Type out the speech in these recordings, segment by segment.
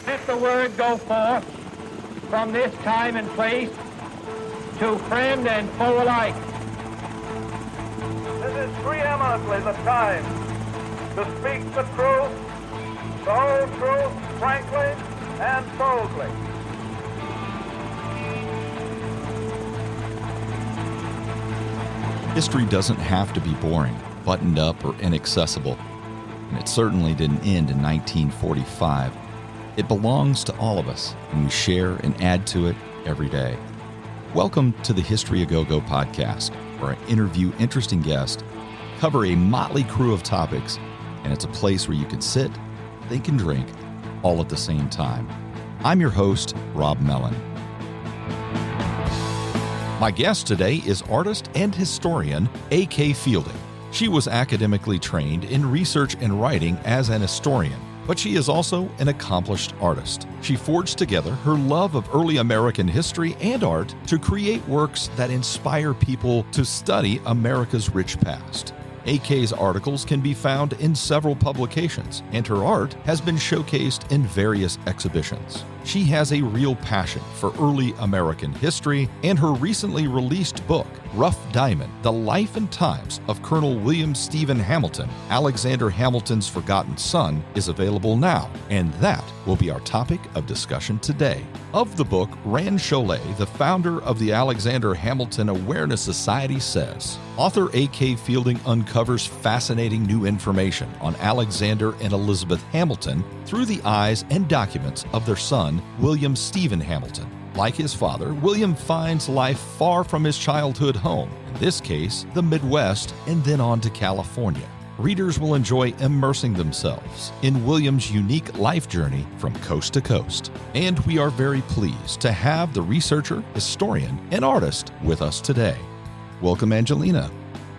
Let the word go forth from this time and place to friend and foe alike. This is preeminently the time to speak the truth, the whole truth, frankly and boldly. History doesn't have to be boring, buttoned up, or inaccessible. And it certainly didn't end in 1945. It belongs to all of us, and we share and add to it every day. Welcome to the History A Go-Go podcast, where I interview interesting guests, cover a motley crew of topics, and it's a place where you can sit, think, and drink all at the same time. I'm your host, Rob Mellon. My guest today is artist and historian A.K. Fielding. She was academically trained in research and writing as an historian, but she is also an accomplished artist. She forged together her love of early American history and art to create works that inspire people to study America's rich past. AK's articles can be found in several publications, and her art has been showcased in various exhibitions. She has a real passion for early American history, and her recently released book, Rough Diamond: The Life and Times of Colonel William Stephen Hamilton, Alexander Hamilton's Forgotten Son, is available now, and that will be our topic of discussion today. Of the book, Rand Cholet, the founder of the Alexander Hamilton Awareness Society, says, author A.K. Fielding uncovers fascinating new information on Alexander and Elizabeth Hamilton through the eyes and documents of their son, William Stephen Hamilton. Like his father, William finds life far from his childhood home, in this case, the Midwest, and then on to California. Readers will enjoy immersing themselves in William's unique life journey from coast to coast. And we are very pleased to have the researcher, historian, and artist with us today. Welcome, Angelina.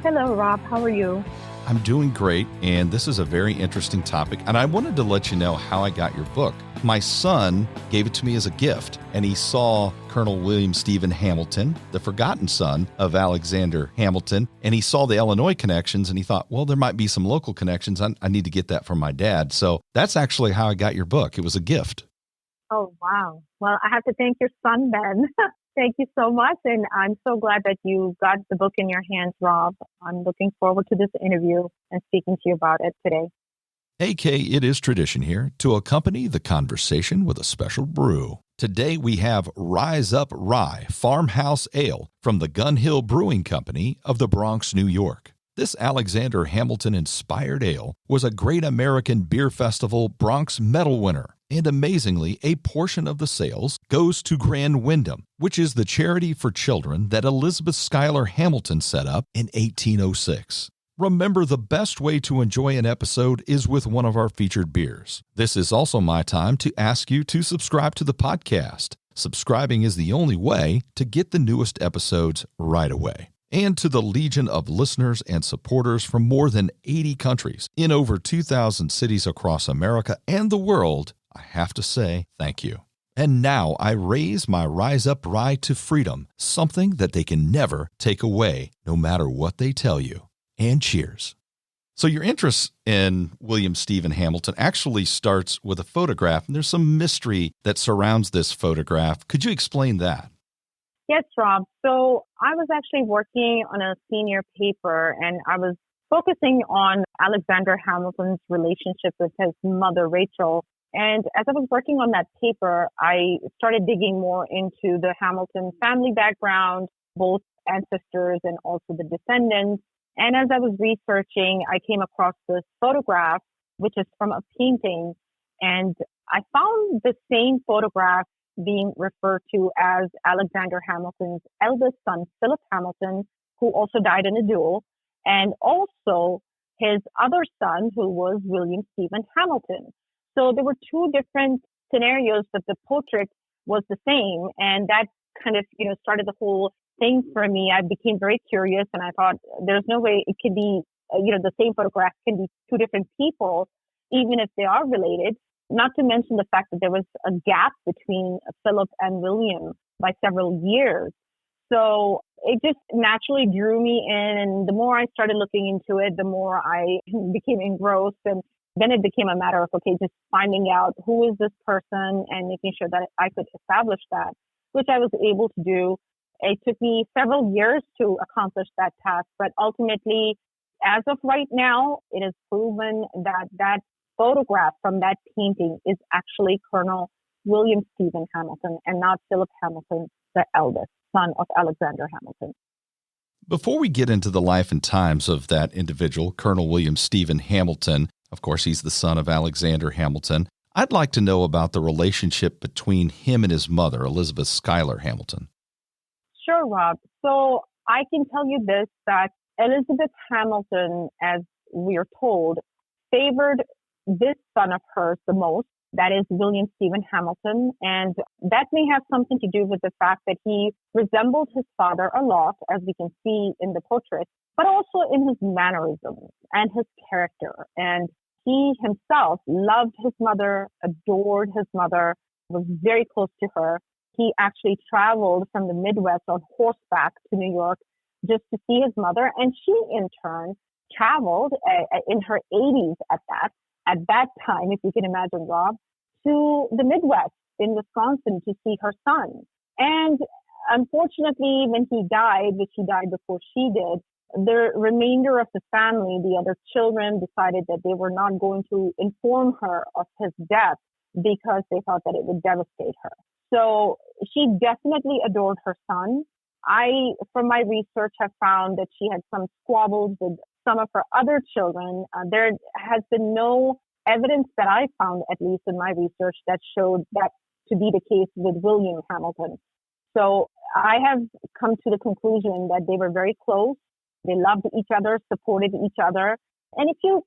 Hello, Rob. How are you? I'm doing great, and this is a very interesting topic, and I wanted to let you know how I got your book. My son gave it to me as a gift, and he saw Colonel William Stephen Hamilton, the forgotten son of Alexander Hamilton, and he saw the Illinois connections, and he thought, well, there might be some local connections. I need to get that from my dad. So that's actually how I got your book. It was a gift. Oh, wow. Well, I have to thank your son, Ben. Thank you so much, and I'm so glad that you got the book in your hands, Rob. I'm looking forward to this interview and speaking to you about it today. AK, it is tradition here to accompany the conversation with a special brew. Today we have Rise Up Rye Farmhouse Ale from the Gun Hill Brewing Company of the Bronx, New York. This Alexander Hamilton-inspired ale was a Great American Beer Festival Bronx Medal winner. And amazingly, a portion of the sales goes to Grand Wyndham, which is the charity for children that Elizabeth Schuyler Hamilton set up in 1806. Remember, the best way to enjoy an episode is with one of our featured beers. This is also my time to ask you to subscribe to the podcast. Subscribing is the only way to get the newest episodes right away. And to the legion of listeners and supporters from more than 80 countries in over 2,000 cities across America and the world, I have to say thank you. And now I raise my Rise Up Rye to freedom, something that they can never take away, no matter what they tell you. And cheers. So your interest in William Stephen Hamilton actually starts with a photograph, and there's some mystery that surrounds this photograph. Could you explain that? Yes, Rob. So I was actually working on a senior paper, and I was focusing on Alexander Hamilton's relationship with his mother, Rachel. And as I was working on that paper, I started digging more into the Hamilton family background, both ancestors and also the descendants. And as I was researching, I came across this photograph, which is from a painting. And I found the same photograph being referred to as Alexander Hamilton's eldest son, Philip Hamilton, who also died in a duel, and also his other son, who was William Stephen Hamilton. So there were two different scenarios, but the portrait was the same. And that kind of, started the whole thing for me. I became very curious, and I thought there's no way it could be, the same photograph can be two different people, even if they are related. Not to mention the fact that there was a gap between Philip and William by several years. So it just naturally drew me in. And the more I started looking into it, the more I became engrossed. And Then it became a matter of, okay, just finding out who is this person and making sure that I could establish that, which I was able to do. It took me several years to accomplish that task, but ultimately, as of right now, it is proven that that photograph from that painting is actually Colonel William Stephen Hamilton and not Philip Hamilton, the eldest son of Alexander Hamilton. Before we get into the life and times of that individual, Colonel William Stephen Hamilton, of course, he's the son of Alexander Hamilton, I'd like to know about the relationship between him and his mother, Elizabeth Schuyler Hamilton. Sure, Rob. So I can tell you this, that Elizabeth Hamilton, as we are told, favored this son of hers the most, that is William Stephen Hamilton. And that may have something to do with the fact that he resembled his father a lot, as we can see in the portrait, but also in his mannerisms and his character. And he himself loved his mother, adored his mother, was very close to her. He actually traveled from the Midwest on horseback to New York just to see his mother. And she, in turn, traveled in her 80s at that time, if you can imagine, Rob, to the Midwest in Wisconsin to see her son. And unfortunately, when he died, which he died before she did, the remainder of the family, the other children, decided that they were not going to inform her of his death because they thought that it would devastate her. So she definitely adored her son. I, from my research, have found that she had some squabbles with some of her other children. There has been no evidence that I found, at least in my research, that showed that to be the case with William Hamilton. So I have come to the conclusion that they were very close. They loved each other, supported each other. And if you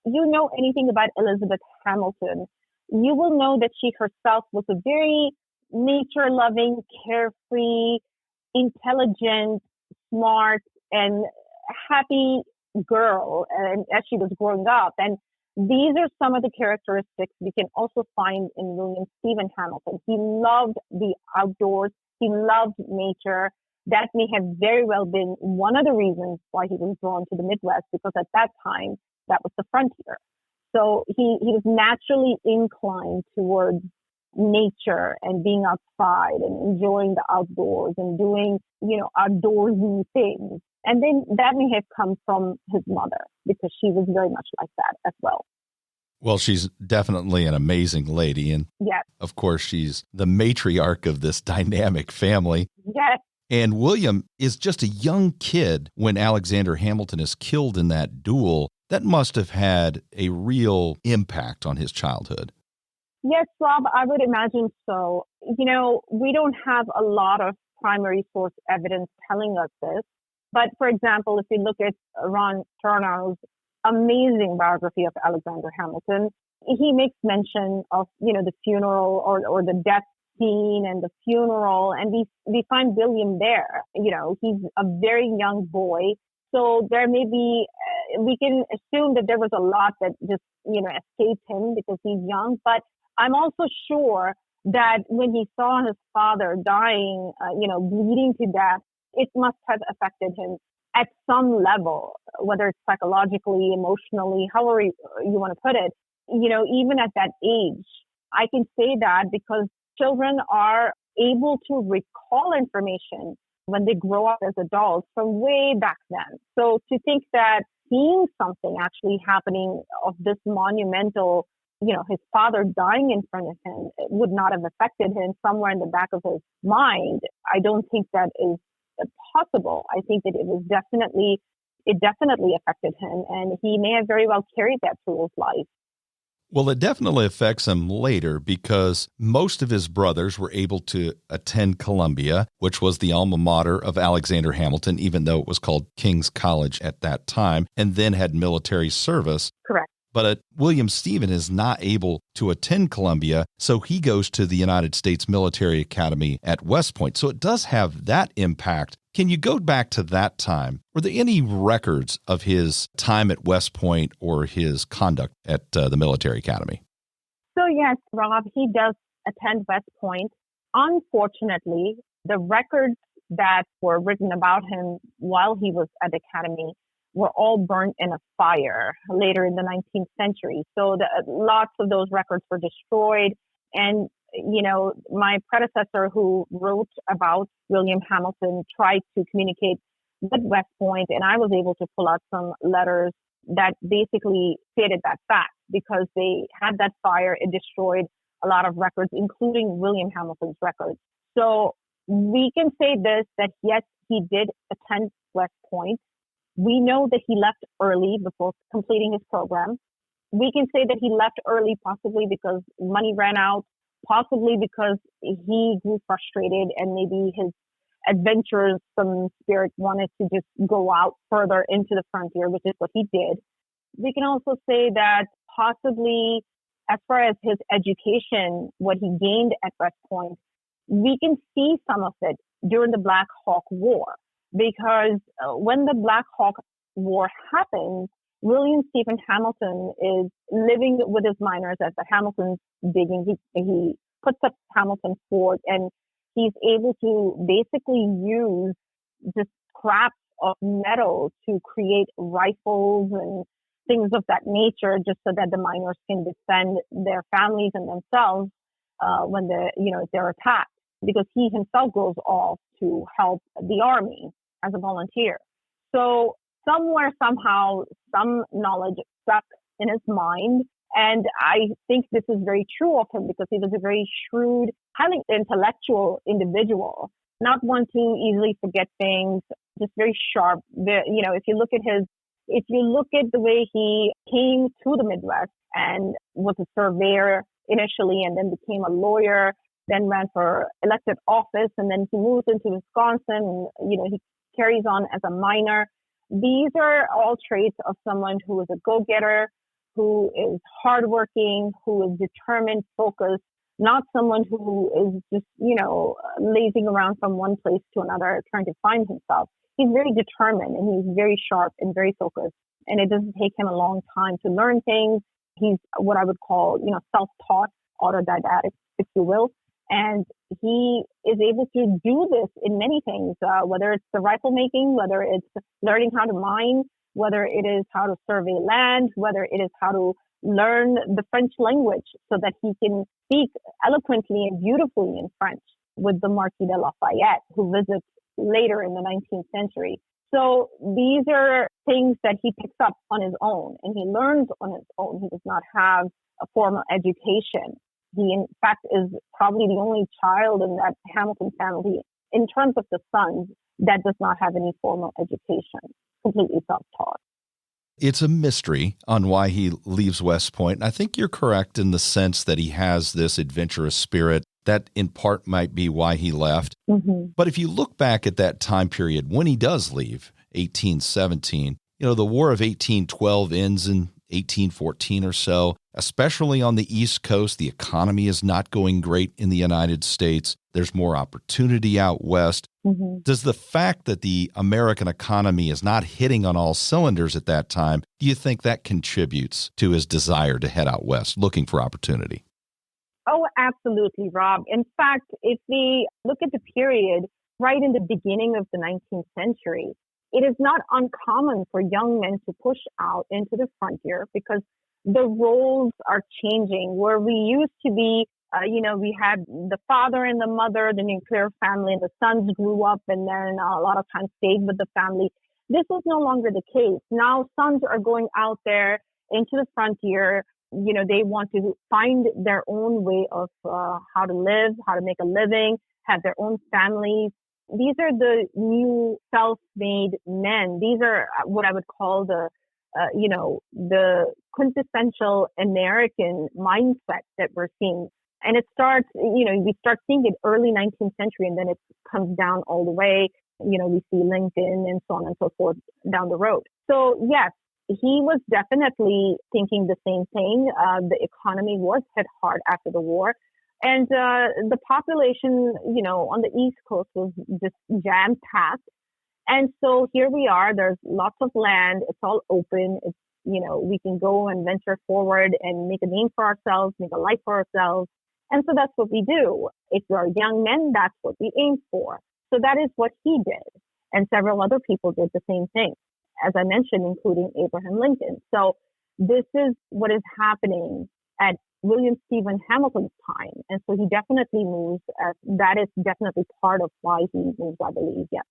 know anything about Elizabeth Hamilton, you will know that she herself was a very nature-loving, carefree, intelligent, smart, and happy girl and as she was growing up. And these are some of the characteristics we can also find in William Stephen Hamilton. He loved the outdoors. He loved nature. That may have very well been one of the reasons why he was drawn to the Midwest, because at that time, that was the frontier. So he was naturally inclined towards nature and being outside and enjoying the outdoors and doing, outdoorsy things. And then that may have come from his mother, because she was very much like that as well. Well, she's definitely an amazing lady. And yes, of course, she's the matriarch of this dynamic family. Yes. And William is just a young kid when Alexander Hamilton is killed in that duel. That must have had a real impact on his childhood. Yes, Rob, I would imagine so. We don't have a lot of primary source evidence telling us this. But for example, if we look at Ron Chernow's amazing biography of Alexander Hamilton, he makes mention of, the funeral or the death scene and the funeral. And we find William there. He's a very young boy. So there may be, we can assume that there was a lot that just, escaped him because he's young. But I'm also sure that when he saw his father dying, bleeding to death, it must have affected him at some level, whether it's psychologically, emotionally, however you want to put it. Even at that age, I can say that because children are able to recall information when they grow up as adults from way back then. So to think that seeing something actually happening of this monumental, his father dying in front of him, it would not have affected him somewhere in the back of his mind. I don't think that is possible. I think that it definitely affected him, and he may have very well carried that through his life. Well, it definitely affects him later because most of his brothers were able to attend Columbia, which was the alma mater of Alexander Hamilton, even though it was called King's College at that time, and then had military service. Correct. But William Stephen is not able to attend Columbia, so he goes to the United States Military Academy at West Point. So it does have that impact. Can you go back to that time? Were there any records of his time at West Point or his conduct at the military academy? So yes, Rob, he does attend West Point. Unfortunately, the records that were written about him while he was at the academy were all burnt in a fire later in the 19th century. So lots of those records were destroyed. And, my predecessor who wrote about William Hamilton tried to communicate with West Point, and I was able to pull out some letters that basically stated that fact. Because they had that fire, it destroyed a lot of records, including William Hamilton's records. So we can say this, that yes, he did attend West Point. We know that he left early before completing his program. We can say that he left early possibly because money ran out, possibly because he grew frustrated and maybe his adventuresome spirit wanted to just go out further into the frontier, which is what he did. We can also say that possibly as far as his education, what he gained at West Point, we can see some of it during the Black Hawk War. Because when the Black Hawk War happened, William Stephen Hamilton is living with his miners at the Hamilton's digging. He puts up Hamilton Fort, and he's able to basically use just scraps of metal to create rifles and things of that nature, just so that the miners can defend their families and themselves when if they're attacked. Because he himself goes off to help the army as a volunteer. So somewhere, somehow, some knowledge stuck in his mind. And I think this is very true of him because he was a very shrewd, highly intellectual individual, not one to easily forget things, just very sharp. If you look at the way he came to the Midwest and was a surveyor initially and then became a lawyer, then ran for elected office, and then he moved into Wisconsin, and, he carries on as a miner. These are all traits of someone who is a go-getter, who is hardworking, who is determined, focused, not someone who is just, lazing around from one place to another, trying to find himself. He's very determined, and he's very sharp and very focused. And it doesn't take him a long time to learn things. He's what I would call, self-taught, autodidact, if you will. And he is able to do this in many things, whether it's the rifle making, whether it's learning how to mine, whether it is how to survey land, whether it is how to learn the French language so that he can speak eloquently and beautifully in French with the Marquis de Lafayette, who visits later in the 19th century. So these are things that he picks up on his own, and he learns on his own. He does not have a formal education. He, in fact, is probably the only child in that Hamilton family, in terms of the sons, that does not have any formal education, completely self-taught. It's a mystery on why he leaves West Point. And I think you're correct in the sense that he has this adventurous spirit. That in part might be why he left. Mm-hmm. But if you look back at that time period when he does leave, 1817, the War of 1812 ends in 1814 or so. Especially on the East Coast, the economy is not going great in the United States. There's more opportunity out west. Mm-hmm. Does the fact that the American economy is not hitting on all cylinders at that time, do you think that contributes to his desire to head out west, looking for opportunity? Oh, absolutely, Rob. In fact, if we look at the period right in the beginning of the 19th century, it is not uncommon for young men to push out into the frontier because the roles are changing. Where we used to be, we had the father and the mother, the nuclear family, and the sons grew up and then a lot of times stayed with the family. This is no longer the case. Now sons are going out there into the frontier. They want to find their own way of how to live, how to make a living, have their own families. These are the new self-made men. These are what I would call the quintessential American mindset that we're seeing. And it starts, we start seeing it early 19th century, and then it comes down all the way. We see LinkedIn and so on and so forth down the road. So yes, he was definitely thinking the same thing. The economy was hit hard after the war. And the population, on the East Coast was just jam-packed. And so here we are. There's lots of land. It's all open. It's, we can go and venture forward and make a name for ourselves, make a life for ourselves. And so that's what we do. If we are young men, that's what we aim for. So that is what he did. And several other people did the same thing. as I mentioned, including Abraham Lincoln. So this is what is happening at William Stephen Hamilton's time. And so he definitely moves. That is definitely part of why he moves, I believe, yes.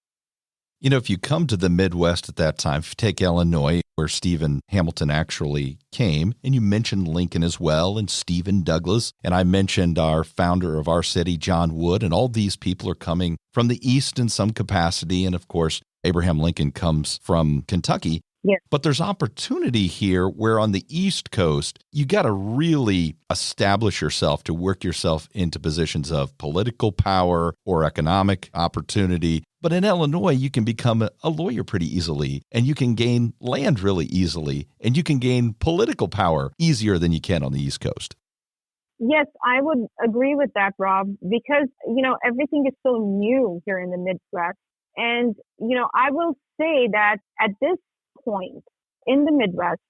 You know, if you come to the Midwest at that time, if you take Illinois, where Stephen Hamilton actually came, and you mentioned Lincoln as well, and Stephen Douglas, and I mentioned our founder of our city, John Wood, and all these people are coming from the East in some capacity. And of course, Abraham Lincoln comes from Kentucky. Yes. But there's opportunity here where on the East Coast, you got to really establish yourself to work yourself into positions of political power or economic opportunity. But in Illinois, you can become a lawyer pretty easily, and you can gain land really easily, and you can gain political power easier than you can on the East Coast. Yes, I would agree with that, Rob, because, everything is so new here in the Midwest. And, I will say that at this point in the Midwest,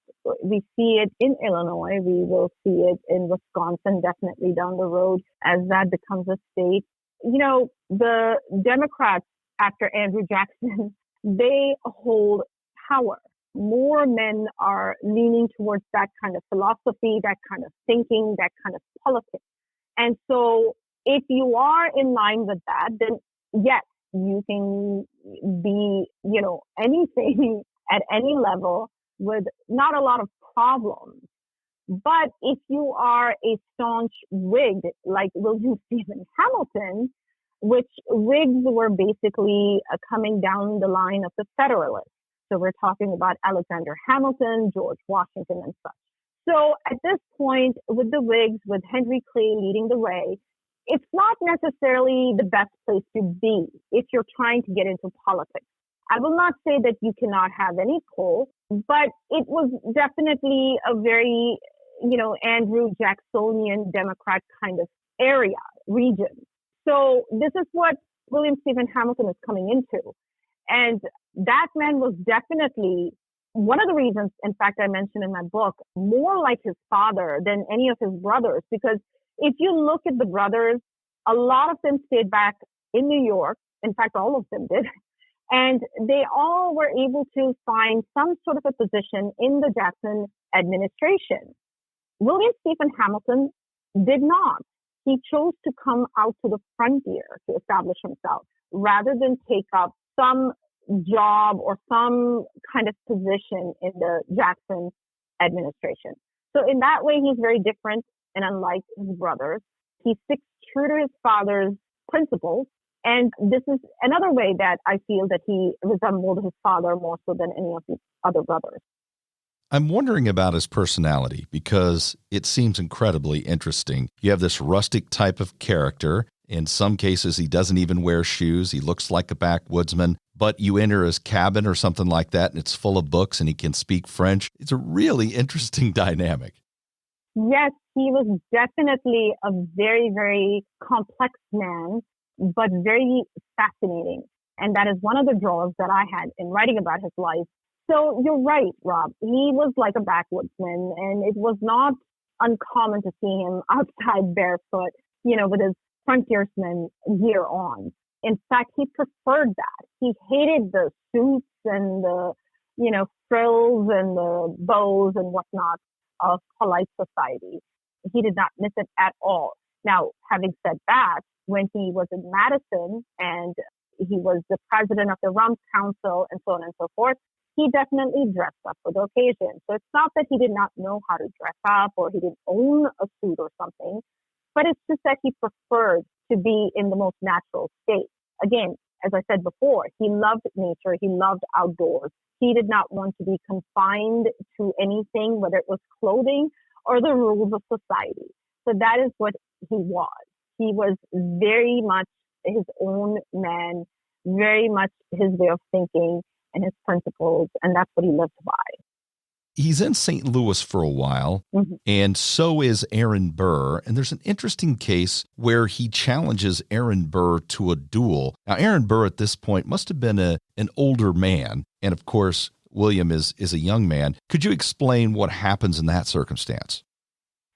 we see it in Illinois, we will see it in Wisconsin, definitely down the road as that becomes a state. The Democrats, after Andrew Jackson, they hold power. More men are leaning towards that kind of philosophy, that kind of thinking, that kind of politics. And so if you are in line with that, then yes, you can be, anything at any level with not a lot of problems. But if you are a staunch Whig, like William Stephen Hamilton, which Whigs were basically coming down the line of the Federalists. So we're talking about Alexander Hamilton, George Washington, and such. So at this point, with the Whigs, with Henry Clay leading the way, it's not necessarily the best place to be if you're trying to get into politics. I will not say that you cannot have any pull, but it was definitely a very, Andrew Jacksonian Democrat kind of region. So this is what William Stephen Hamilton is coming into. And that man was definitely one of the reasons, in fact, I mentioned in my book, more like his father than any of his brothers. Because if you look at the brothers, a lot of them stayed back in New York. In fact, all of them did. And they all were able to find some sort of a position in the Jackson administration. William Stephen Hamilton did not. He chose to come out to the frontier to establish himself rather than take up some job or some kind of position in the Jackson administration. So in that way, he's very different and unlike his brothers. He sticks true to his father's principles. And this is another way that I feel that he resembled his father more so than any of his other brothers. I'm wondering about his personality because it seems incredibly interesting. You have this rustic type of character. In some cases, he doesn't even wear shoes. He looks like a backwoodsman, but you enter his cabin or something like that, and it's full of books, and he can speak French. It's a really interesting dynamic. Yes, he was definitely a very, very complex man, but very fascinating. And that is one of the draws that I had in writing about his life. So you're right, Rob. He was like a backwoodsman, and it was not uncommon to see him outside barefoot, with his frontiersman gear on. In fact, he preferred that. He hated the suits and the, frills and the bows and whatnot of polite society. He did not miss it at all. Now, having said that, when he was in Madison and he was the president of the Rum Council and so on and so forth, he definitely dressed up for the occasion. So it's not that he did not know how to dress up or he didn't own a suit or something, but it's just that he preferred to be in the most natural state. Again, as I said before, he loved nature. He loved outdoors. He did not want to be confined to anything, whether it was clothing or the rules of society. So that is what he was. He was very much his own man, very much his way of thinking and his principles, and that's what he lived by. He's in St. Louis for a while, and so is Aaron Burr. And there's an interesting case where he challenges Aaron Burr to a duel. Now, Aaron Burr at this point must have been an older man, and of course, William is a young man. Could you explain what happens in that circumstance?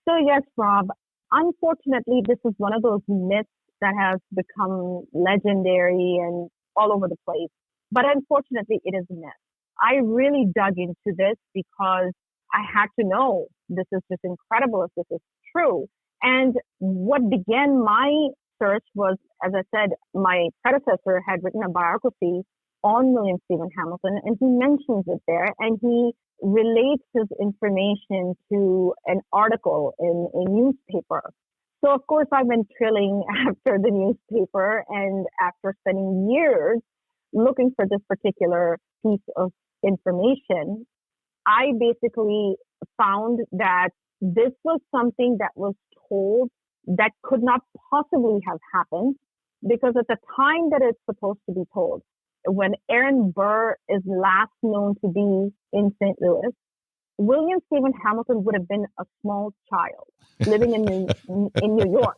So yes, Rob. Unfortunately, this is one of those myths that has become legendary and all over the place. But unfortunately, it is a myth. I really dug into this because I had to know this is just incredible if this is true. And what began my search was, as I said, my predecessor had written a biography on William Stephen Hamilton, and he mentions it there, and he relates his information to an article in a newspaper. So, of course, I went drilling after the newspaper, and after spending years looking for this particular piece of information, I basically found that this was something that was told that could not possibly have happened, because at the time that it's supposed to be told, when Aaron Burr is last known to be in St. Louis, William Stephen Hamilton would have been a small child living in New York,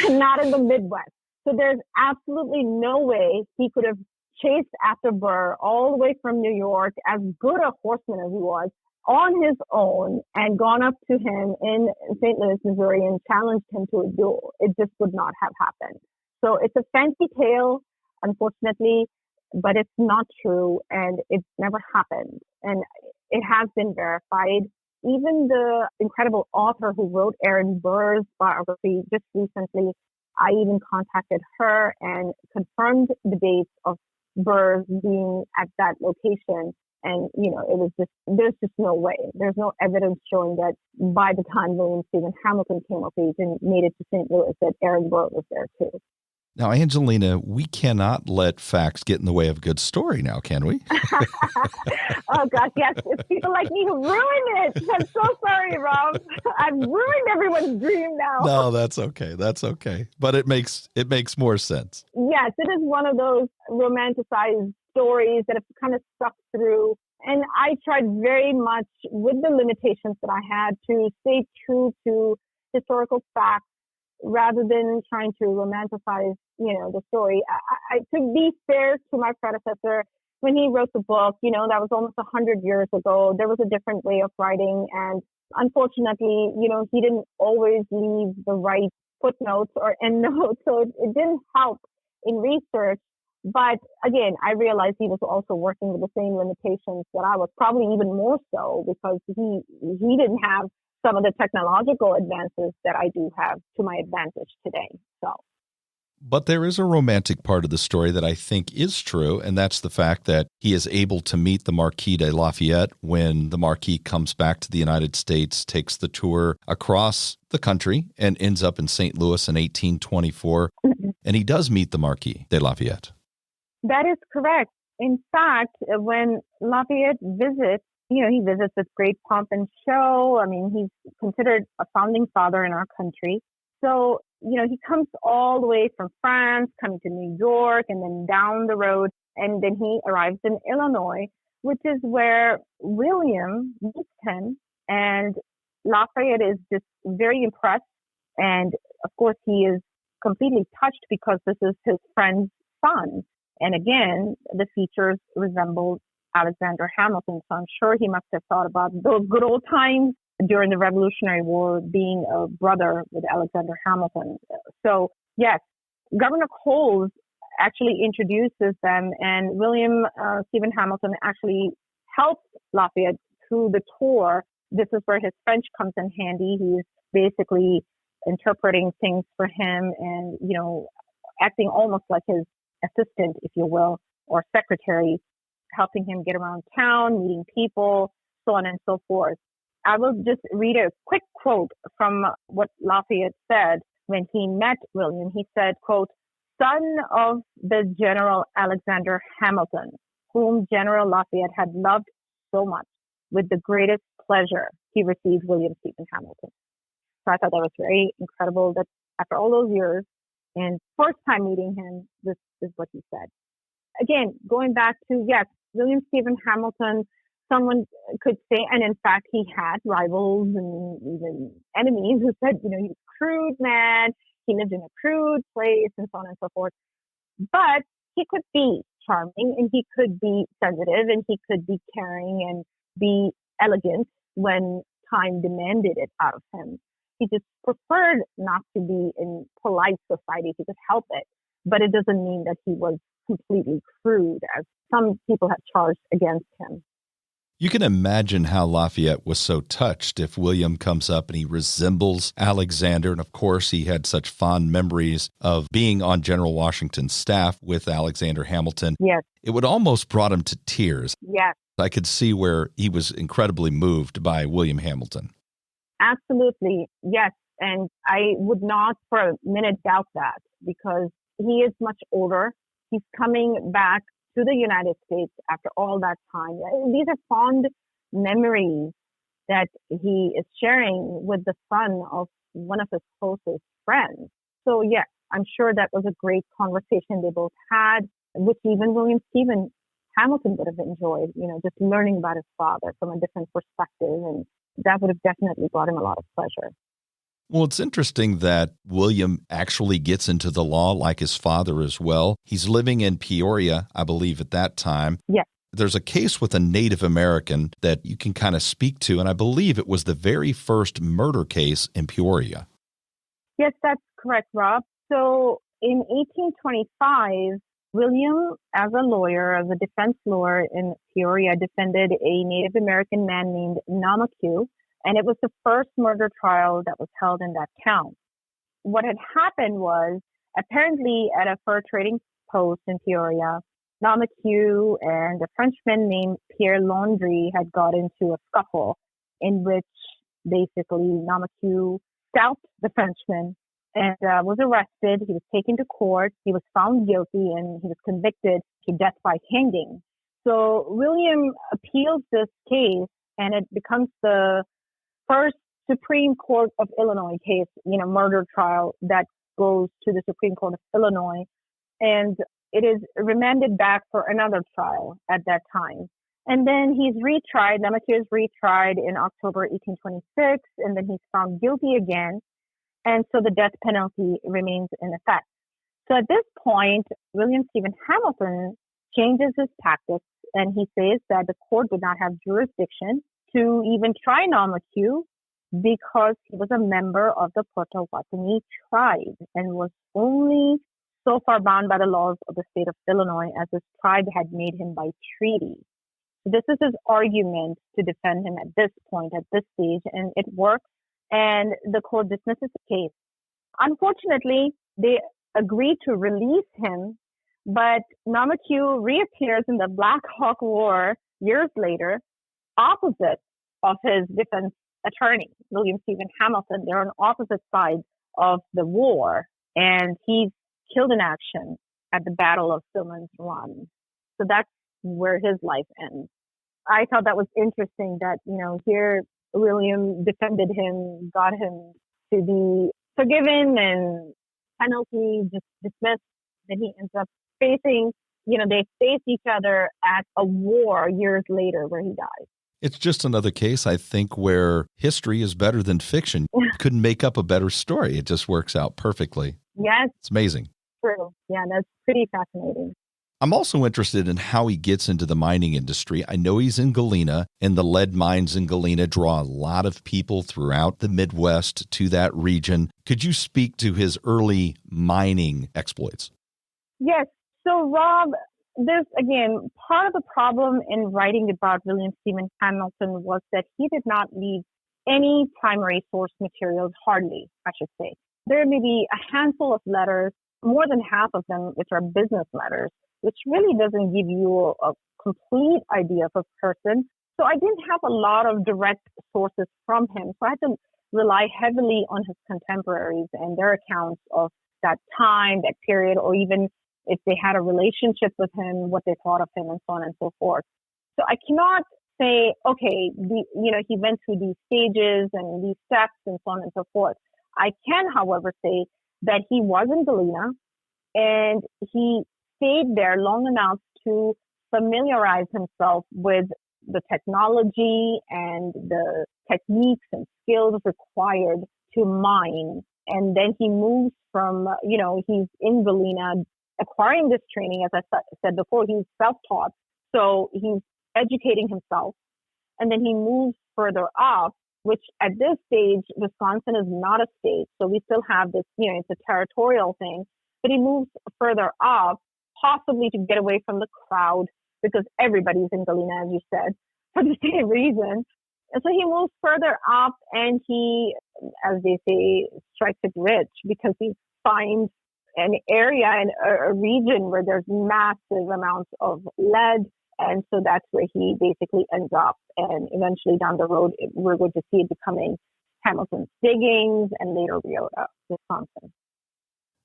not in the Midwest. So there's absolutely no way he could have chased after Burr all the way from New York, as good a horseman as he was, on his own, and gone up to him in St. Louis, Missouri, and challenged him to a duel. It just would not have happened. So it's a fancy tale, unfortunately, but it's not true, and it never happened. And it has been verified. Even the incredible author who wrote Aaron Burr's biography just recently, I even contacted her and confirmed the dates of Burr being at that location. And, it was just, there's just no way. There's no evidence showing that by the time William Stephen Hamilton came of age and made it to St. Louis, that Aaron Burr was there too. Now, Angelina, we cannot let facts get in the way of a good story now, can we? Oh, gosh, yes. It's people like me who ruin it. I'm so sorry, Rob. I've ruined everyone's dream now. No, that's okay. That's okay. But it makes more sense. Yes, it is one of those romanticized stories that have kind of stuck through. And I tried very much, with the limitations that I had, to stay true to historical facts rather than trying to romanticize, the story. I to be fair to my predecessor, when he wrote the book, that was almost 100 years ago. There was a different way of writing. And unfortunately, he didn't always leave the right footnotes or endnotes. So it didn't help in research. But again, I realized he was also working with the same limitations that I was, probably even more so, because he didn't have some of the technological advances that I do have to my advantage today. But there is a romantic part of the story that I think is true, and that's the fact that he is able to meet the Marquis de Lafayette when the Marquis comes back to the United States, takes the tour across the country, and ends up in St. Louis in 1824. And he does meet the Marquis de Lafayette. That is correct. In fact, when Lafayette visits, he visits with great pomp and show. I mean, he's considered a founding father in our country. So, he comes all the way from France, coming to New York, and then down the road, and then he arrives in Illinois, which is where William meets him. And Lafayette is just very impressed. And of course, he is completely touched because this is his friend's son. And again, the features resemble Alexander Hamilton. So I'm sure he must have thought about those good old times during the Revolutionary War, being a brother with Alexander Hamilton. So yes, Governor Coles actually introduces them, and William Stephen Hamilton actually helps Lafayette through the tour. This is where his French comes in handy. He's basically interpreting things for him and, acting almost like his assistant, if you will, or secretary, helping him get around town, meeting people, so on and so forth. I will just read a quick quote from what Lafayette said when he met William. He said, quote, "Son of the General Alexander Hamilton, whom General Lafayette had loved so much, with the greatest pleasure he received William Stephen Hamilton." So I thought that was very incredible that after all those years and first time meeting him, this is what he said. Again, going back to, yes, William Stephen Hamilton, someone could say, and in fact, he had rivals and even enemies who said, he's a crude man, he lived in a crude place, and so on and so forth. But he could be charming, and he could be sensitive, and he could be caring and be elegant when time demanded it out of him. He just preferred not to be in polite society if he could help it. But it doesn't mean that he was completely crude, as some people have charged against him. You can imagine how Lafayette was so touched if William comes up and he resembles Alexander. And of course, he had such fond memories of being on General Washington's staff with Alexander Hamilton. Yes. It would almost brought him to tears. Yes. I could see where he was incredibly moved by William Hamilton. Absolutely. Yes. And I would not for a minute doubt that, because he is much older. He's coming back to the United States after all that time. These are fond memories that he is sharing with the son of one of his closest friends. So yes, I'm sure that was a great conversation they both had, which even William Stephen Hamilton would have enjoyed, just learning about his father from a different perspective. And that would have definitely brought him a lot of pleasure. Well, it's interesting that William actually gets into the law like his father as well. He's living in Peoria, I believe, at that time. Yes. There's a case with a Native American that you can kind of speak to, and I believe it was the very first murder case in Peoria. Yes, that's correct, Rob. So in 1825, William, as a lawyer, as a defense lawyer in Peoria, defended a Native American man named Namaqua. And it was the first murder trial that was held in that town. What had happened was, apparently at a fur trading post in Peoria, Namaqua and a Frenchman named Pierre Laundry had got into a scuffle in which basically Namaqua scalped the Frenchman and was arrested. He was taken to court. He was found guilty and he was convicted to death by hanging. So William appeals this case and it becomes the first Supreme Court of Illinois case, murder trial that goes to the Supreme Court of Illinois. And it is remanded back for another trial at that time. And then he's retried. Namaqua is retried in October 1826, and then he's found guilty again. And so the death penalty remains in effect. So at this point, William Stephen Hamilton changes his tactics, and he says that the court would not have jurisdiction to even try Namaqua because he was a member of the Potawatomi tribe and was only so far bound by the laws of the state of Illinois as his tribe had made him by treaty. So this is his argument to defend him at this point, at this stage, and it works, and the court dismisses the case. Unfortunately, they agreed to release him, but Namaqua reappears in the Black Hawk War years later, opposite of his defense attorney, William Stephen Hamilton. They're on opposite sides of the war, and he's killed in action at the Battle of Stillman's Run. So that's where his life ends. I thought that was interesting that, here William defended him, got him to be forgiven and penalty just dismissed. Then he ends up facing, they face each other at a war years later where he dies. It's just another case, I think, where history is better than fiction. You couldn't make up a better story. It just works out perfectly. Yes. It's amazing. True. Yeah, that's pretty fascinating. I'm also interested in how he gets into the mining industry. I know he's in Galena, and the lead mines in Galena draw a lot of people throughout the Midwest to that region. Could you speak to his early mining exploits? Yes. So, Rob, this, again, part of the problem in writing about William Stephen Hamilton was that he did not leave any primary source materials, hardly, I should say. There may be a handful of letters, more than half of them, which are business letters, which really doesn't give you a complete idea of a person. So I didn't have a lot of direct sources from him. So I had to rely heavily on his contemporaries and their accounts of that time, that period, or even if they had a relationship with him, what they thought of him, and so on and so forth. So I cannot say, okay, he went through these stages and these steps and so on and so forth. I can, however, say that he was in Galena and he stayed there long enough to familiarize himself with the technology and the techniques and skills required to mine. And then he moves from, he's in Galena acquiring this training. As I said before, he's self-taught. So he's educating himself. And then he moves further up, which at this stage, Wisconsin is not a state. So we still have this, it's a territorial thing. But he moves further up, possibly to get away from the crowd, because everybody's in Galena, as you said. for the same reason. And so he moves further up and he, as they say, strikes it rich because he finds an area and a region where there's massive amounts of lead. And so that's where he basically ends up. And eventually down the road, we're going to see it becoming Hamilton's diggings and later Wiota, Wisconsin.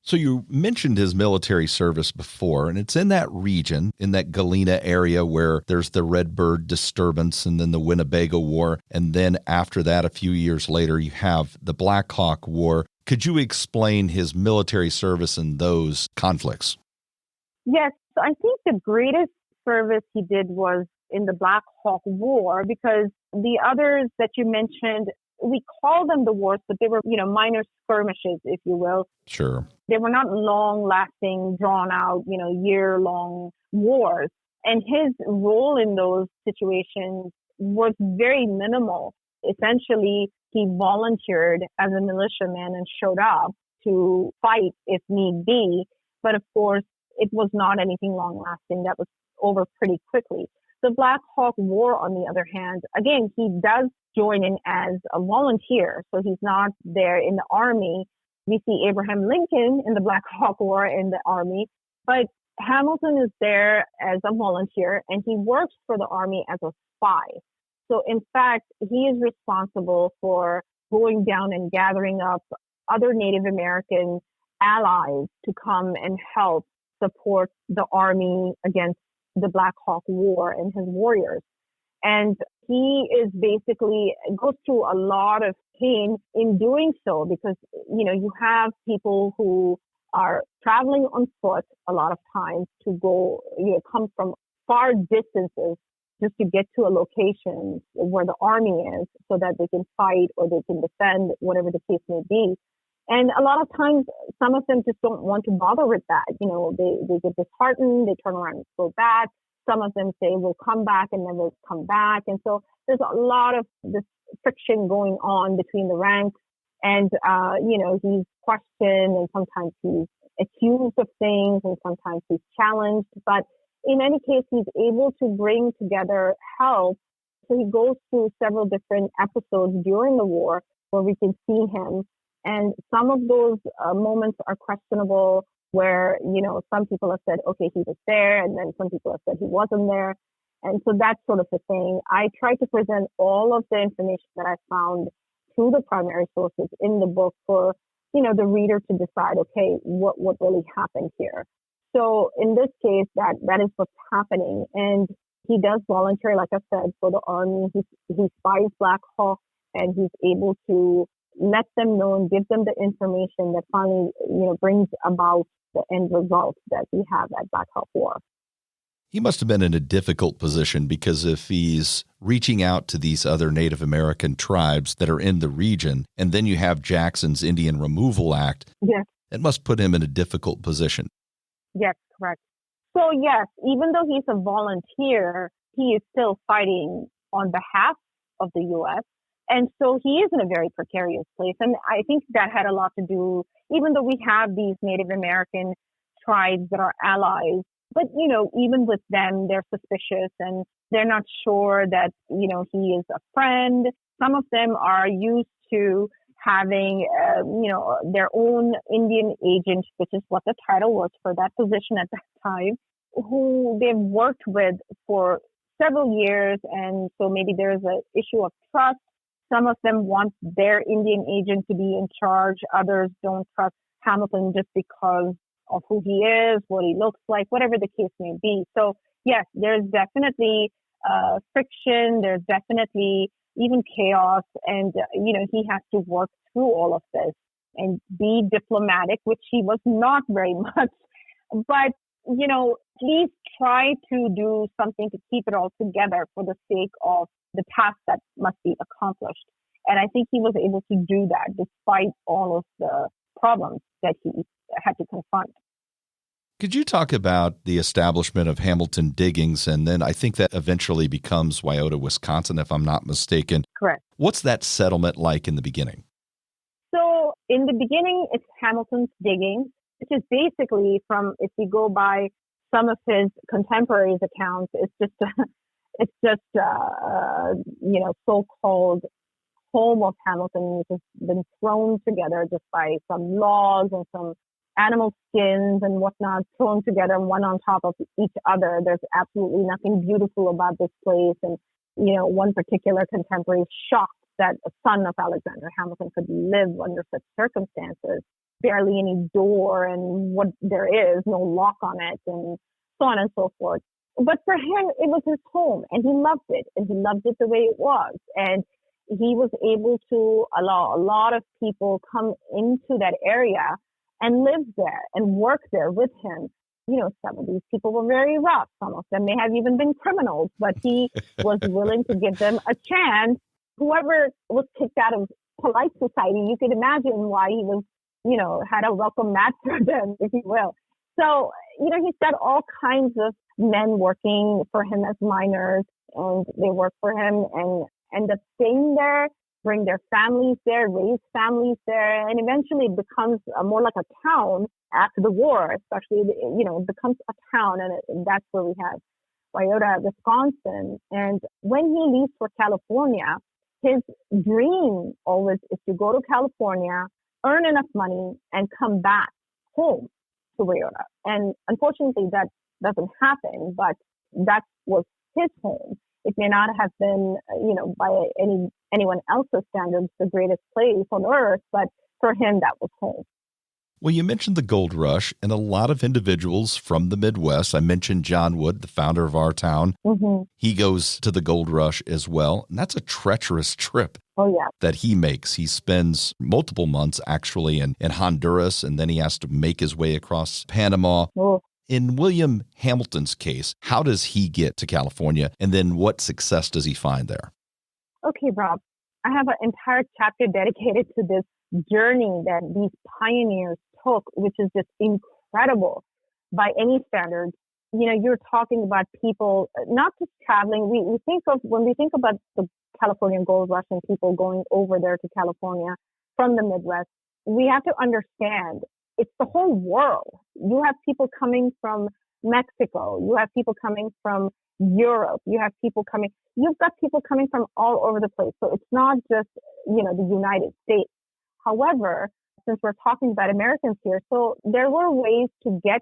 So you mentioned his military service before, and it's in that region, in that Galena area where there's the Redbird disturbance and then the Winnebago War. And then after that, a few years later, you have the Black Hawk War. Could you explain his military service in those conflicts? Yes, so I think the greatest service he did was in the Black Hawk War, because the others that you mentioned, we call them the wars, but they were, minor skirmishes, if you will. Sure. They were not long-lasting, drawn-out, year-long wars. And his role in those situations was very minimal. Essentially, he volunteered as a militiaman and showed up to fight if need be. But of course, it was not anything long-lasting. That was over pretty quickly. The Black Hawk War, on the other hand, again, he does join in as a volunteer. So he's not there in the army. We see Abraham Lincoln in the Black Hawk War in the army, but Hamilton is there as a volunteer and he works for the army as a spy. So in fact, he is responsible for going down and gathering up other Native American allies to come and help support the army against the Black Hawk War and his warriors. And he is basically goes through a lot of pain in doing so because, you have people who are traveling on foot a lot of times to go, come from far distances just to get to a location where the army is so that they can fight or they can defend, whatever the case may be. And a lot of times, some of them just don't want to bother with that. They get disheartened, they turn around and go back. Some of them say, we'll come back and never come back. And so there's a lot of this friction going on between the ranks. And, he's questioned and sometimes he's accused of things and sometimes he's challenged. But in any case, he's able to bring together help. So he goes through several different episodes during the war where we can see him. And some of those moments are questionable where, some people have said, okay, he was there. And then some people have said he wasn't there. And so that's sort of the thing. I try to present all of the information that I found through the primary sources in the book for, the reader to decide, okay, what really happened here. So in this case, that is what's happening. And he does volunteer, like I said, for the army. He spies Black Hawk and he's able to let them know and give them the information that finally, brings about the end result that we have at Black Hawk War. He must have been in a difficult position because if he's reaching out to these other Native American tribes that are in the region, and then you have Jackson's Indian Removal Act, yes, it must put him in a difficult position. Yes, correct. So yes, even though he's a volunteer, he is still fighting on behalf of the U.S. And so he is in a very precarious place. And I think that had a lot to do, even though we have these Native American tribes that are allies, but, even with them, they're suspicious and they're not sure that, he is a friend. Some of them are used to having, their own Indian agent, which is what the title was for that position at that time, who they've worked with for several years. And so maybe there's an issue of trust. Some of them want their Indian agent to be in charge. Others don't trust Hamilton just because of who he is, what he looks like, whatever the case may be. So yes, there's definitely friction. There's definitely even chaos. And, he has to work through all of this and be diplomatic, which he was not very much. But, at least try to do something to keep it all together for the sake of the task that must be accomplished. And I think he was able to do that despite all of the problems that he had to confront. Could you talk about the establishment of Hamilton Diggings, and then I think that eventually becomes Wiota, Wisconsin, if I'm not mistaken? Correct. What's that settlement like in the beginning? So in the beginning, it's Hamilton's Diggings, which is basically if you go by some of his contemporaries' accounts, it's just It's just, so-called home of Hamilton, which has been thrown together just by some logs and some animal skins and whatnot, thrown together one on top of each other. There's absolutely nothing beautiful about this place. And, one particular contemporary is shocked that a son of Alexander Hamilton could live under such circumstances. Barely any door, and what there is, no lock on it, and so on and so forth. But for him, it was his home, and he loved it, and he loved it the way it was. And he was able to allow a lot of people come into that area and live there and work there with him. Some of these people were very rough. Some of them may have even been criminals, but he was willing to give them a chance. Whoever was kicked out of polite society, you could imagine why he was, had a welcome mat for them, if you will. So, he's got all kinds of men working for him as miners, and they work for him and end up staying there, bring their families there, raise families there, and eventually it becomes more like a town after the war, especially, it becomes a town, and that's where we have Wiota, Wisconsin. And when he leaves for California, his dream always is to go to California, earn enough money, and come back home to Wiota. And unfortunately, that doesn't happen, but that was his home. It may not have been, by anyone else's standards, the greatest place on earth, but for him, that was home. Well, you mentioned the gold rush, and a lot of individuals from the Midwest. I mentioned John Wood, the founder of our town. Mm-hmm. He goes to the gold rush as well, and that's a treacherous trip. Oh, yeah. That he makes. He spends multiple months actually in Honduras, and then he has to make his way across Panama. Oh. In William Hamilton's case, how does he get to California, and then what success does he find there? Okay, Rob, I have an entire chapter dedicated to this journey that these pioneers took, which is just incredible by any standards. You're talking about people not just traveling. When we think about the Californian gold rush and people going over there to California from the Midwest, we have to understand it's the whole world. You have people coming from Mexico. You have people coming from Europe. You've got people coming from all over the place. So it's not just, the United States. However, since we're talking about Americans here, so there were ways to get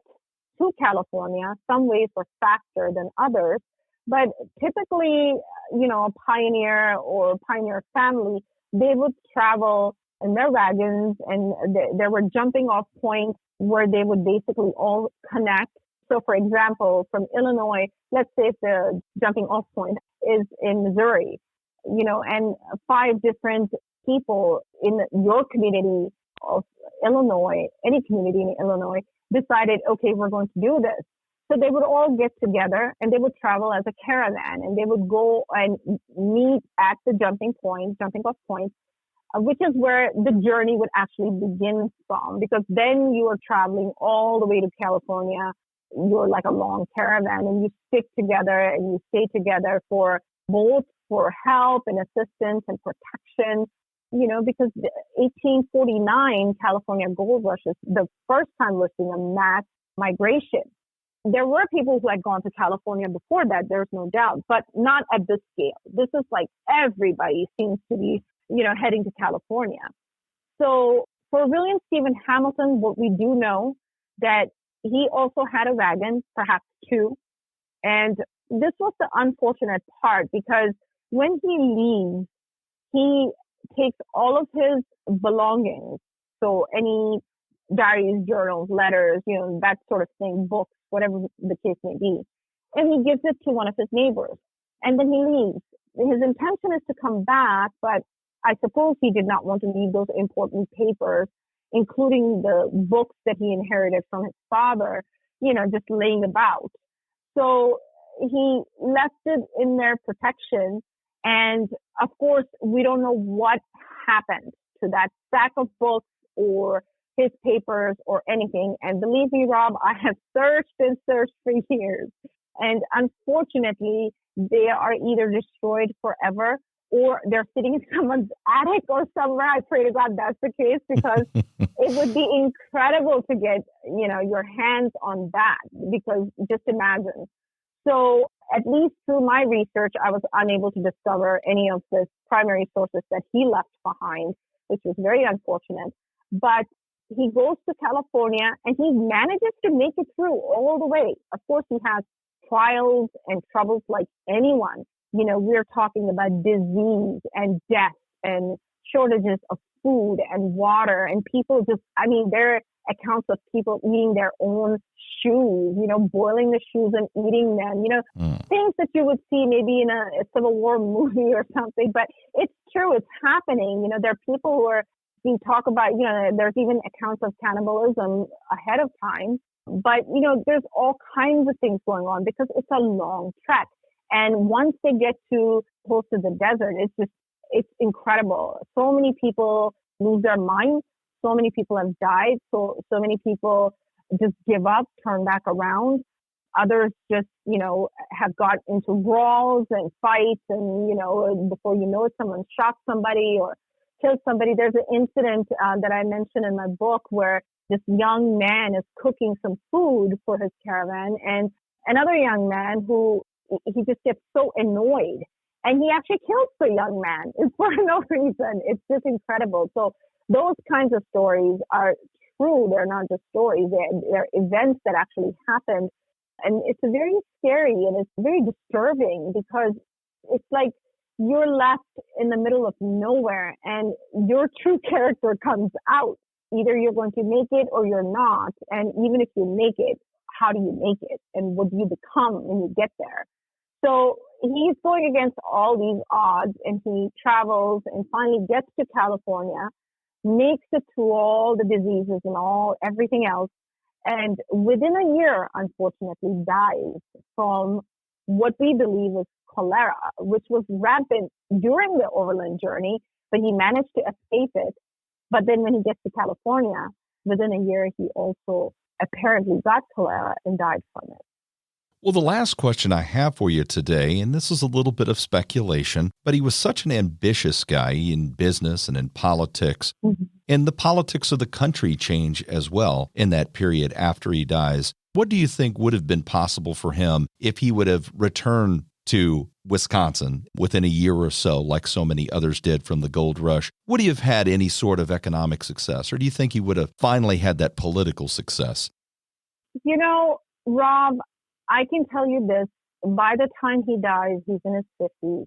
to California. Some ways were faster than others, but typically, a pioneer or pioneer family, they would travel in their wagons, and there were jumping off points where they would basically all connect. So, for example, from Illinois, let's say if the jumping off point is in Missouri, and 5 different people in your community of Illinois, any community in Illinois, decided, okay, we're going to do this. So they would all get together and they would travel as a caravan, and they would go and meet at the jumping off point, which is where the journey would actually begin from, because then you are traveling all the way to California. You're like a long caravan, and you stick together and you stay together for help and assistance and protection. Because the 1849 California gold rush is the first time we're seeing a mass migration. There were people who had gone to California before that, there's no doubt, but not at this scale. This is like everybody seems to be, heading to California. So for William Stephen Hamilton, what we do know that he also had a wagon, perhaps 2. And this was the unfortunate part, because when he leaves, he takes all of his belongings, so any diaries, journals, letters, that sort of thing, books, whatever the case may be, and he gives it to one of his neighbors, and then he leaves. His intention is to come back, but I suppose he did not want to leave those important papers, including the books that he inherited from his father, just laying about. So he left it in their protection. And of course, we don't know what happened to that stack of books or his papers or anything. And believe me, Rob, I have searched and searched for years. And unfortunately, they are either destroyed forever or they're sitting in someone's attic or somewhere. I pray to God that's the case, because it would be incredible to get, your hands on that, because just imagine So at least through my research, I was unable to discover any of the primary sources that he left behind, which was very unfortunate. But he goes to California and he manages to make it through all the way. Of course, he has trials and troubles like anyone. You know, we're talking about disease and death and shortages of food and water, and people just, I mean, there are accounts of people eating their own shoes, you know, boiling the shoes and eating them, you know, things that you would see maybe in a Civil War movie or something, but it's true, it's happening. You know, there are people who are, we talk about, you know, there's even accounts of cannibalism ahead of time, but, you know, there's all kinds of things going on because it's a long trek. And once they get to close to the desert, it's incredible. So many people lose their minds. So many people have died. So many people just give up, turn back around. Others just, you know, have got into brawls and fights. And, you know, before you know it, someone shot somebody or killed somebody. There's an incident that I mentioned in my book where this young man is cooking some food for his caravan. And another young man who he just gets so annoyed. And he actually kills the young man for no reason. It's just incredible. So those kinds of stories are true. They're not just stories. They're events that actually happened. And it's very scary and it's very disturbing because it's like you're left in the middle of nowhere and your true character comes out. Either you're going to make it or you're not. And even if you make it, how do you make it? And what do you become when you get there? So he's going against all these odds and he travels and finally gets to California, makes it through all the diseases and everything else. And within a year, unfortunately, dies from what we believe is cholera, which was rampant during the overland journey, but he managed to escape it. But then when he gets to California, within a year, he also apparently got cholera and died from it. Well, the last question I have for you today, and this is a little bit of speculation, but he was such an ambitious guy in business and in politics, and the politics of the country change as well in that period after he dies. What do you think would have been possible for him if he would have returned to Wisconsin within a year or so, like so many others did from the gold rush? Would he have had any sort of economic success, or do you think he would have finally had that political success? You know, Rob, I can tell you this, by the time he dies, he's in his 50s.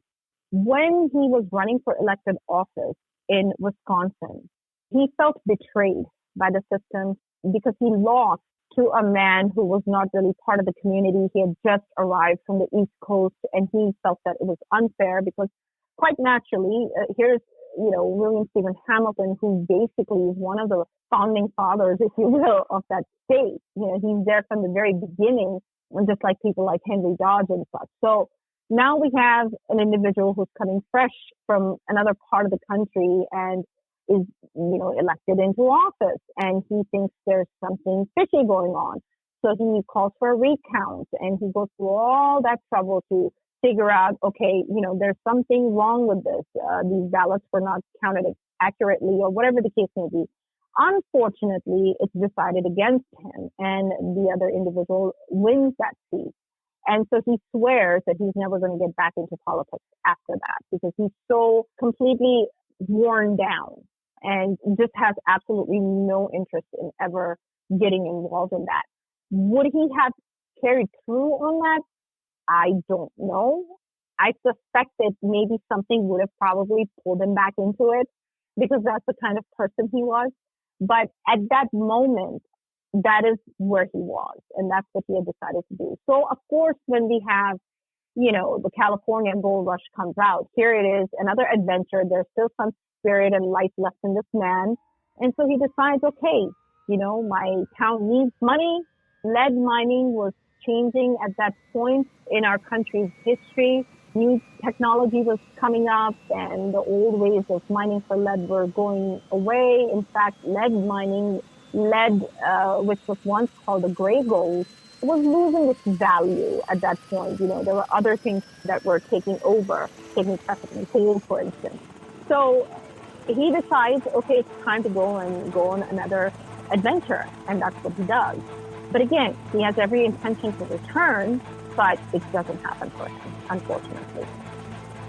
When he was running for elected office in Wisconsin, he felt betrayed by the system because he lost to a man who was not really part of the community. He had just arrived from the East Coast and he felt that it was unfair because quite naturally, here's, you know, William Stephen Hamilton, who basically is one of the founding fathers, if you will, of that state. You know, he's there from the very beginning. And just like people like Henry Dodge and such. So now we have an individual who's coming fresh from another part of the country and is, you know, elected into office. And he thinks there's something fishy going on. So he calls for a recount and he goes through all that trouble to figure out, okay, you know, there's something wrong with this. These ballots were not counted accurately or whatever the case may be. Unfortunately, it's decided against him and the other individual wins that seat. And so he swears that he's never going to get back into politics after that because he's so completely worn down and just has absolutely no interest in ever getting involved in that. Would he have carried through on that? I don't know. I suspect that maybe something would have probably pulled him back into it because that's the kind of person he was. But at that moment, that is where he was, and that's what he had decided to do. So, of course, when we have, you know, the California Gold Rush comes out, here it is, another adventure. There's still some spirit and life left in this man. And so he decides, okay, you know, my town needs money. Lead mining was changing at that point in our country's history. New technology was coming up and the old ways of mining for lead were going away. In fact, lead, which was once called the gray gold, was losing its value at that point. You know, there were other things that were taking precedence, gold, for instance. So he decides, okay, it's time to go on another adventure. And that's what he does. But again, he has every intention to return, but it doesn't happen for him, unfortunately.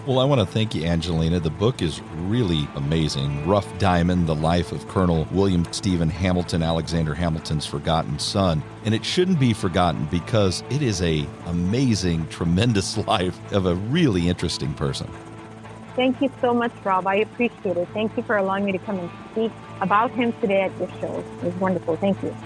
Well, I want to thank you, Angelina. The book is really amazing. Rough Diamond, The Life of Colonel William Stephen Hamilton, Alexander Hamilton's Forgotten Son. And it shouldn't be forgotten because it is a amazing, tremendous life of a really interesting person. Thank you so much, Rob. I appreciate it. Thank you for allowing me to come and speak about him today at your show. It was wonderful. Thank you.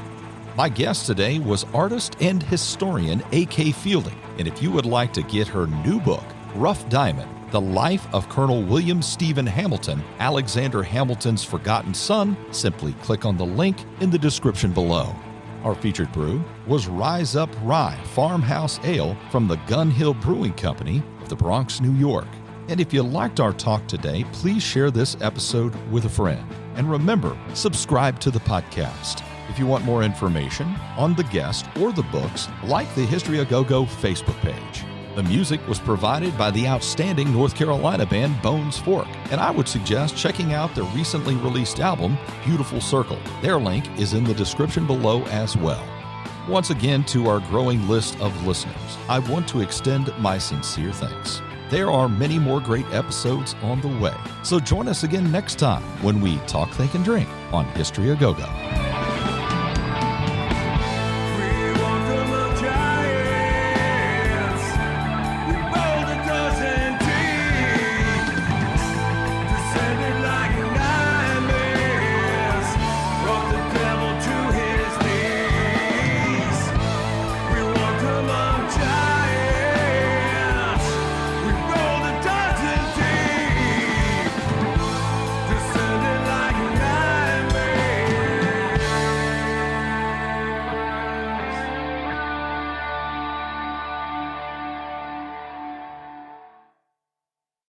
My guest today was artist and historian A.K. Fielding. And if you would like to get her new book, Rough Diamond, The Life of Colonel William Stephen Hamilton, Alexander Hamilton's Forgotten Son, simply click on the link in the description below. Our featured brew was Rise Up Rye Farmhouse Ale from the Gun Hill Brewing Company of the Bronx, New York. And if you liked our talk today, please share this episode with a friend. And remember, subscribe to the podcast. If you want more information on the guest or the books, like the History A Go-Go Facebook page. The music was provided by the outstanding North Carolina band Bones Fork, and I would suggest checking out their recently released album, Beautiful Circle. Their link is in the description below as well. Once again, to our growing list of listeners, I want to extend my sincere thanks. There are many more great episodes on the way, so join us again next time when we talk, think, and drink on History A Go-Go.